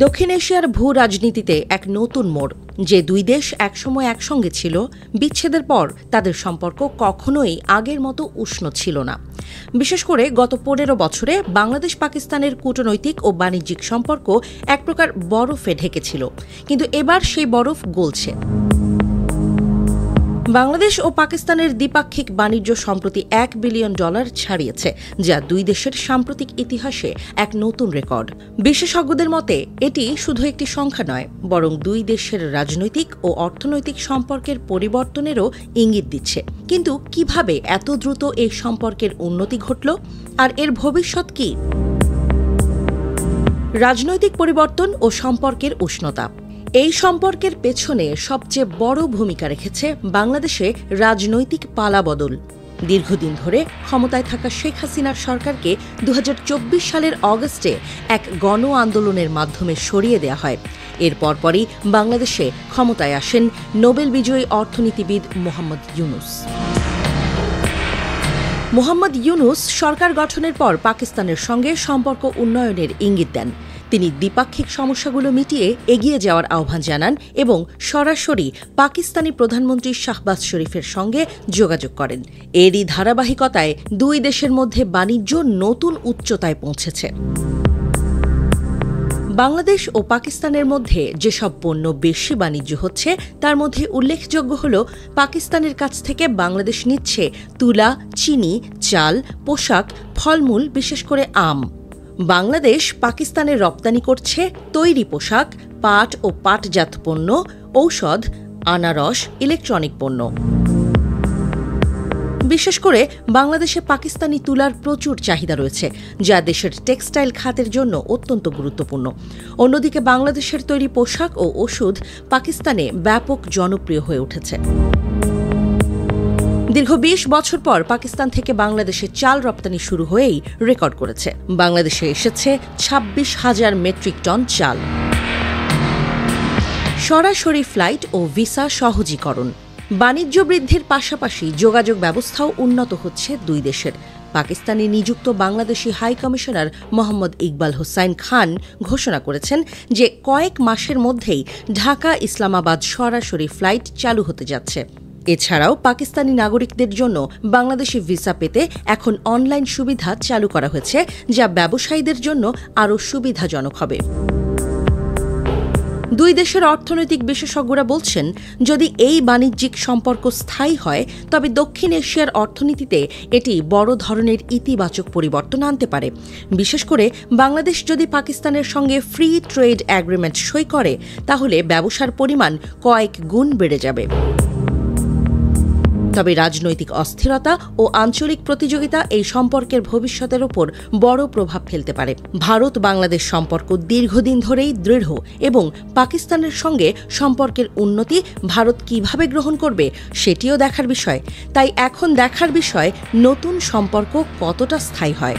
দক্ষিণ এশিয়ার ভূ রাজনীতিতে এক নতুন মোড়। যে দুই দেশ একসময় একসঙ্গে ছিল, বিচ্ছেদের পর তাদের সম্পর্ক কখনোই আগের মতো উষ্ণ ছিল না। বিশেষ করে গত ১৫ বছরে বাংলাদেশ পাকিস্তানের কূটনৈতিক ও বাণিজ্যিক সম্পর্ক এক প্রকার বরফে ঢেকেছিল, কিন্তু এবার সেই বরফ গলছে। বাংলাদেশ ও পাকিস্তানের দ্বিপাক্ষিক বাণিজ্য সম্প্রতি $1 বিলিয়ন ছাড়িয়েছে, যা দুই দেশের সাম্প্রতিক ইতিহাসে এক নতুন রেকর্ড। বিশেষজ্ঞদের মতে এটি শুধু একটি সংখ্যা নয়, বরং দুই দেশের রাজনৈতিক ও অর্থনৈতিক সম্পর্কের পরিবর্তনেরও ইঙ্গিত দিচ্ছে। কিন্তু কিভাবে এত দ্রুত এই সম্পর্কের উন্নতি ঘটল, আর এর ভবিষ্যৎ কি? রাজনৈতিক পরিবর্তন ও সম্পর্কের উষ্ণতা। এই সম্পর্কের পেছনে সবচেয়ে বড় ভূমিকা রেখেছে বাংলাদেশে রাজনৈতিক পালাবদল। দীর্ঘদিন ধরে ক্ষমতায় থাকা শেখ হাসিনার সরকারকে ২০২৪ সালের অগস্টে এক গণ আন্দোলনের মাধ্যমে সরিয়ে দেয়া হয়। এর পরপরই বাংলাদেশে ক্ষমতায় আসেন নোবেল বিজয়ী অর্থনীতিবিদ মোহাম্মদ ইউনূস। মোহাম্মদ ইউনূস সরকার গঠনের পর পাকিস্তানের সঙ্গে সম্পর্ক উন্নয়নের ইঙ্গিত দেন। তিনি দ্বিপাক্ষিক সমস্যাগুলো মিটিয়ে এগিয়ে যাওয়ার আহ্বান জানান এবং সরাসরি পাকিস্তানি প্রধানমন্ত্রী শাহবাজ শরীফের সঙ্গে যোগাযোগ করেন। এরই ধারাবাহিকতায় দুই দেশের মধ্যে বাণিজ্য নতুন উচ্চতায় পৌঁছেছে। বাংলাদেশ ও পাকিস্তানের মধ্যে যেসব পণ্য বেশি বাণিজ্য হচ্ছে, তার মধ্যে উল্লেখযোগ্য হল পাকিস্তানের কাছ থেকে বাংলাদেশ নিচ্ছে তুলা, চিনি, চাল, পোশাক, ফলমূল, বিশেষ করে আম। বাংলাদেশ পাকিস্তানে রপ্তানি করছে তৈরি পোশাক, পাট ও পাটজাত পণ্য, ঔষধ, আনারস, ইলেকট্রনিক পণ্য। বিশেষ করে বাংলাদেশে পাকিস্তানি তুলার প্রচুর চাহিদা রয়েছে, যা দেশের টেক্সটাইল খাতের জন্য অত্যন্ত গুরুত্বপূর্ণ। অন্যদিকে বাংলাদেশের তৈরি পোশাক ও ওষুধ পাকিস্তানে ব্যাপক জনপ্রিয় হয়ে উঠেছে। দীর্ঘ ২০ বছর পর পাকিস্তান থেকে বাংলাদেশে চাল রপ্তানি শুরু হয়েই রেকর্ড করেছে। বাংলাদেশে এসেছে ২৬,০০০ মেট্রিক টন চাল। সরাসরি ফ্লাইট ও ভিসা সহজীকরণ। বাণিজ্য বৃদ্ধির পাশাপাশি যোগাযোগ ব্যবস্থাও উন্নত হচ্ছে দুই দেশের। পাকিস্তানে নিযুক্ত বাংলাদেশি হাই কমিশনার মোহাম্মদ ইকবাল হোসাইন খান ঘোষণা করেছেন যে কয়েক মাসের মধ্যেই ঢাকা ইসলামাবাদ সরাসরি ফ্লাইট চালু হতে যাচ্ছে। এছাড়াও পাকিস্তানি নাগরিকদের জন্য বাংলাদেশি ভিসা পেতে এখন অনলাইন সুবিধা চালু করা হয়েছে, যা ব্যবসায়ীদের জন্য আরও সুবিধাজনক হবে। দুই দেশের অর্থনৈতিক বিশেষজ্ঞরা বলছেন, যদি এই বাণিজ্যিক সম্পর্ক স্থায়ী হয়, তবে দক্ষিণ এশিয়ার অর্থনীতিতে এটি বড় ধরনের ইতিবাচক পরিবর্তন আনতে পারে। বিশেষ করে বাংলাদেশ যদি পাকিস্তানের সঙ্গে ফ্রি ট্রেড এগ্রিমেন্ট সই করে, তাহলে ব্যবসার পরিমাণ কয়েক গুণ বেড়ে যাবে। তবে রাজনৈতিক অস্থিরতা ও আঞ্চলিক প্রতিযোগিতা এই সম্পর্কের ভবিষ্যতের ওপর বড় প্রভাব ফেলতে পারে। ভারত বাংলাদেশ সম্পর্ক দীর্ঘদিন ধরেই দৃঢ় এবং পাকিস্তানের সঙ্গে সম্পর্কের উন্নতি ভারত কিভাবে গ্রহণ করবে সেটিও দেখার বিষয়। তাই এখন দেখার বিষয় নতুন সম্পর্ক কতটা স্থায়ী হয়।